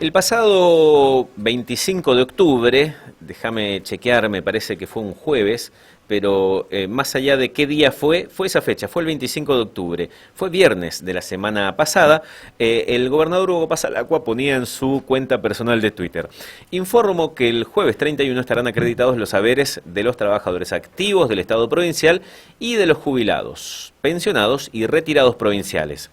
El pasado 25 de octubre, déjame chequear, me parece que fue un jueves, pero más allá de qué día fue esa fecha, fue el 25 de octubre, fue viernes de la semana pasada. El gobernador Hugo Pasalacqua ponía en su cuenta personal de Twitter: informo que el jueves 31 estarán acreditados los haberes de los trabajadores activos del Estado provincial y de los jubilados, pensionados y retirados provinciales.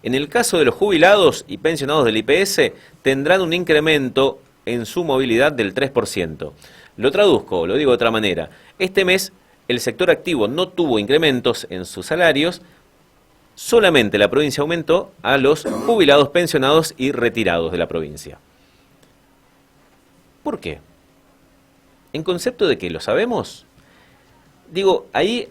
En el caso de los jubilados y pensionados del IPS, tendrán un incremento en su movilidad del 3%. Lo traduzco, lo digo de otra manera. Este mes el sector activo no tuvo incrementos en sus salarios, solamente la provincia aumentó a los jubilados, pensionados y retirados de la provincia. ¿Por qué? En concepto de que lo sabemos. Digo, ahí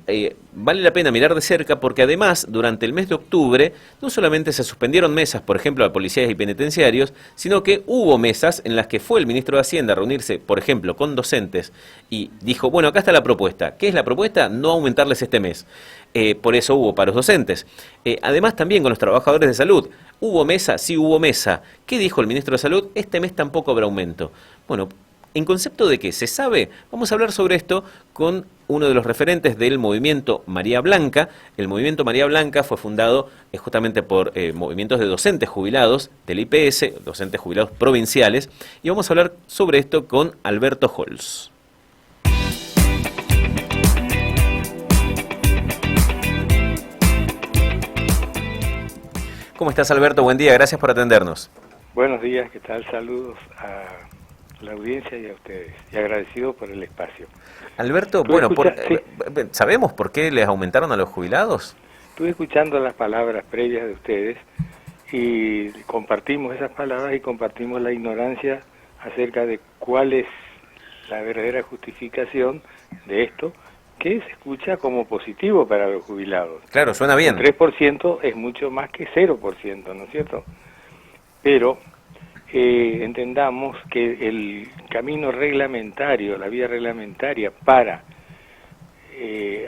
vale la pena mirar de cerca porque además durante el mes de octubre no solamente se suspendieron mesas, por ejemplo, a policías y penitenciarios, sino que hubo mesas en las que fue el ministro de Hacienda a reunirse, por ejemplo, con docentes y dijo, bueno, acá está la propuesta. ¿Qué es la propuesta? No aumentarles este mes. Por eso hubo paros docentes. Además también con los trabajadores de salud. ¿Hubo mesa? Sí hubo mesa. ¿Qué dijo el ministro de Salud? Este mes tampoco habrá aumento. Bueno, en concepto de que se sabe, vamos a hablar sobre esto con uno de los referentes del movimiento María Blanca. El movimiento María Blanca fue fundado justamente por movimientos de docentes jubilados del IPS, docentes jubilados provinciales, y vamos a hablar sobre esto con Alberto Holz. ¿Cómo estás, Alberto? Buen día, gracias por atendernos. Buenos días, ¿qué tal? Saludos a la audiencia y a ustedes, y agradecido por el espacio. Alberto, bueno, sí. ¿Sabemos por qué les aumentaron a los jubilados? Estuve escuchando las palabras previas de ustedes y compartimos esas palabras y compartimos la ignorancia acerca de cuál es la verdadera justificación de esto, que se escucha como positivo para los jubilados. Claro, suena bien. El 3% es mucho más que 0%, ¿no es cierto? Pero entendamos que el camino reglamentario, la vía reglamentaria para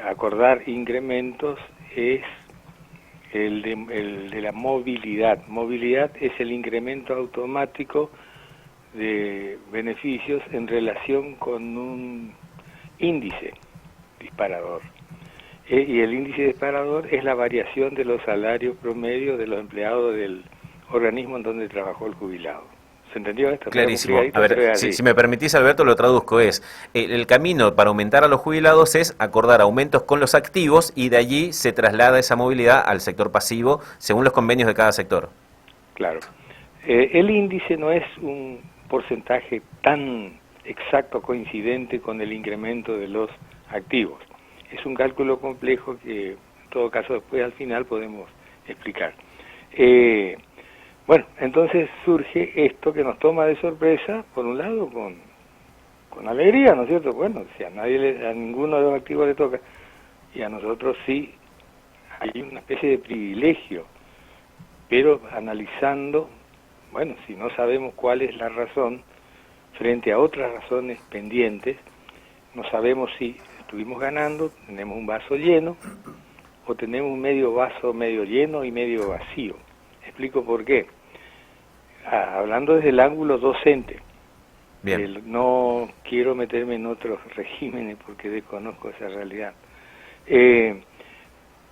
acordar incrementos es el de la movilidad. Movilidad es el incremento automático de beneficios en relación con un índice disparador. Y el índice disparador es la variación de los salarios promedio de los empleados del organismo en donde trabajó el jubilado. ¿Se entendió esto? Clarísimo. A ver, si me permitís, Alberto, lo traduzco. El camino para aumentar a los jubilados es acordar aumentos con los activos y de allí se traslada esa movilidad al sector pasivo según los convenios de cada sector. Claro. El índice no es un porcentaje tan exacto coincidente con el incremento de los activos. Es un cálculo complejo que en todo caso después al final podemos explicar. Bueno, entonces surge esto que nos toma de sorpresa, por un lado con alegría, ¿no es cierto? Bueno, si a ninguno de los activos le toca, y a nosotros sí hay una especie de privilegio, pero analizando, bueno, si no sabemos cuál es la razón, frente a otras razones pendientes, no sabemos si estuvimos ganando, tenemos un vaso lleno, o tenemos un medio vaso medio lleno y medio vacío. Explico por qué. Hablando desde el ángulo docente. Bien. No quiero meterme en otros regímenes porque desconozco esa realidad.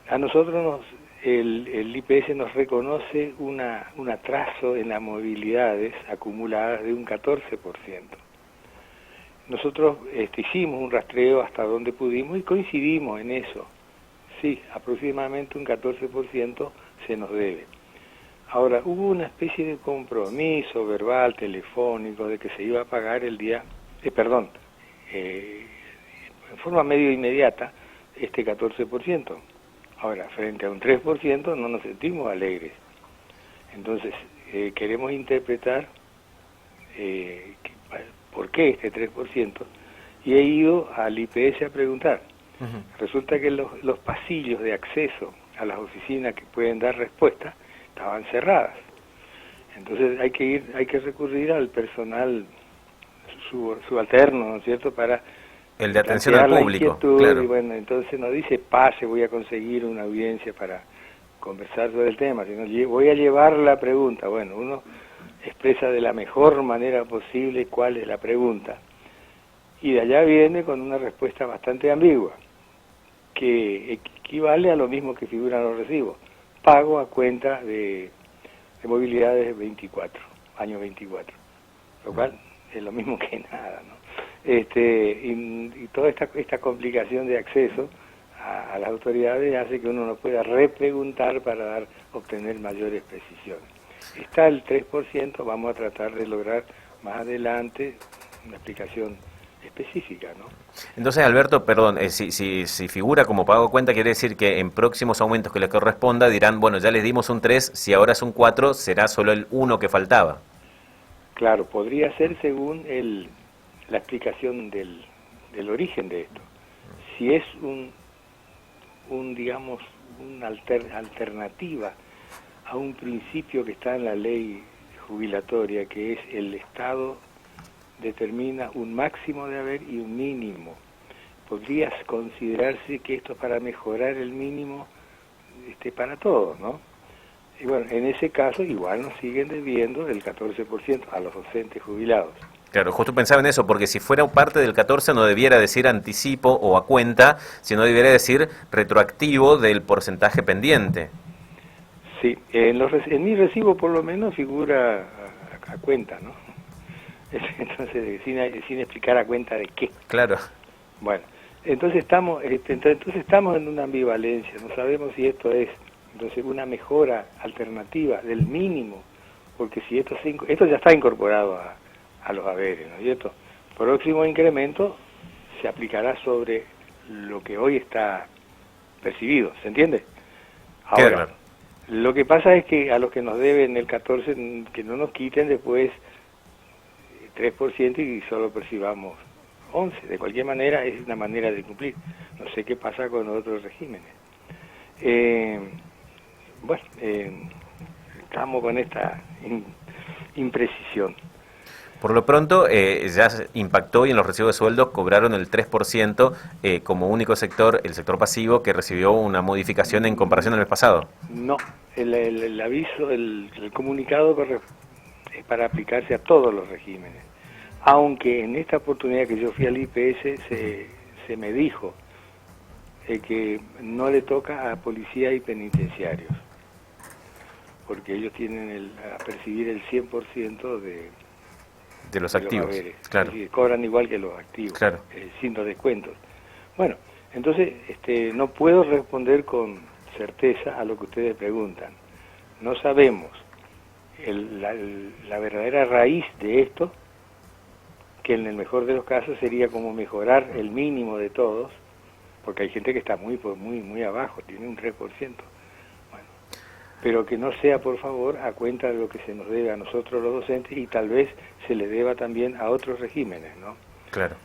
A nosotros el IPS nos reconoce un atraso en las movilidades acumuladas de un 14%. Nosotros hicimos un rastreo hasta donde pudimos y coincidimos en eso. Sí, aproximadamente un 14% se nos debe. Ahora, hubo una especie de compromiso verbal, telefónico, de que se iba a pagar el día, en forma medio inmediata, este 14%. Ahora, frente a un 3% no nos sentimos alegres. Entonces, queremos interpretar por qué este 3%, y he ido al IPS a preguntar. Resulta que los pasillos de acceso a las oficinas que pueden dar respuesta estaban cerradas. Entonces hay que recurrir al personal subalterno, ¿no es cierto?, para el de atención al público, claro. Y bueno, entonces no dice pase, voy a conseguir una audiencia para conversar sobre el tema, sino voy a llevar la pregunta. Bueno, uno expresa de la mejor manera posible cuál es la pregunta. Y de allá viene con una respuesta bastante ambigua, que equivale a lo mismo que figuran los recibos. Pago a cuenta de movilidades 24, año 24, lo cual es lo mismo que nada, ¿no? Y toda esta complicación de acceso a las autoridades hace que uno no pueda repreguntar para obtener mayores precisiones. Está el 3%, vamos a tratar de lograr más adelante una explicación específica, ¿no? Entonces, Alberto, perdón, si figura como pago a cuenta, quiere decir que en próximos aumentos que le corresponda dirán, bueno, ya les dimos un 3, si ahora es un 4, será solo el 1 que faltaba. Claro, podría ser según la explicación del origen de esto. Si es digamos, una alternativa a un principio que está en la ley jubilatoria, que es el Estado determina un máximo de haber y un mínimo. Podría considerarse que esto es para mejorar el mínimo para todos, ¿no? Y bueno, en ese caso igual nos siguen debiendo el 14% a los docentes jubilados. Claro, justo pensaba en eso, porque si fuera parte del 14 no debiera decir anticipo o a cuenta, sino debiera decir retroactivo del porcentaje pendiente. Sí, en mi recibo por lo menos figura a cuenta, ¿no? Entonces, sin explicar a cuenta de qué. Claro. Bueno, entonces estamos en una ambivalencia, no sabemos si esto es una mejora alternativa del mínimo, porque si esto ya está incorporado a los haberes, ¿no es cierto? Próximo incremento se aplicará sobre lo que hoy está percibido, ¿se entiende? Ahora, claro. Lo que pasa es que a los que nos deben el 14, que no nos quiten después 3% y solo percibamos 11. De cualquier manera es una manera de cumplir. No sé qué pasa con otros regímenes. Estamos con esta imprecisión. Por lo pronto, ya impactó y en los recibos de sueldos cobraron el 3% como único sector, el sector pasivo, que recibió una modificación en comparación al mes pasado. No, el aviso, el comunicado es para aplicarse a todos los regímenes. Aunque en esta oportunidad que yo fui al IPS se me dijo que no le toca a policía y penitenciarios, porque ellos tienen a percibir el 100% de los activos, claro. Es decir, cobran igual que los activos, claro. Sin los descuentos. Bueno, entonces no puedo responder con certeza a lo que ustedes preguntan. No sabemos la verdadera raíz de esto, que en el mejor de los casos sería como mejorar el mínimo de todos, porque hay gente que está muy abajo, tiene un 3%. Bueno, pero que no sea, por favor, a cuenta de lo que se nos debe a nosotros los docentes y tal vez se le deba también a otros regímenes, ¿no? Claro.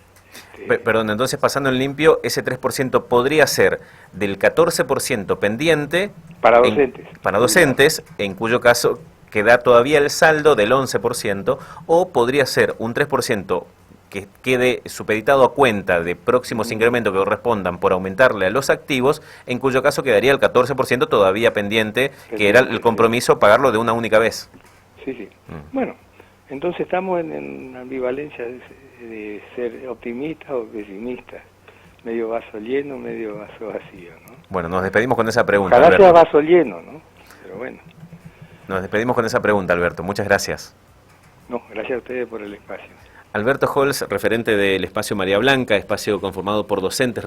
Perdón, entonces pasando en limpio, ese 3% podría ser del 14% pendiente para docentes. Para docentes, en cuyo caso queda todavía el saldo del 11%, o podría ser un 3% que quede supeditado a cuenta de próximos incrementos que correspondan por aumentarle a los activos, en cuyo caso quedaría el 14% todavía pendiente, que era el compromiso pagarlo de una única vez. Sí. Bueno, entonces estamos en ambivalencia de ser optimistas o pesimistas, medio vaso lleno, medio vaso vacío, ¿no? Bueno, nos despedimos con esa pregunta, Ojalá Alberto. sea vaso lleno, ¿no? Pero bueno. Nos despedimos con esa pregunta, Alberto. Muchas gracias. No, gracias a ustedes por el espacio. Alberto Holz, referente del espacio María Blanca, espacio conformado por docentes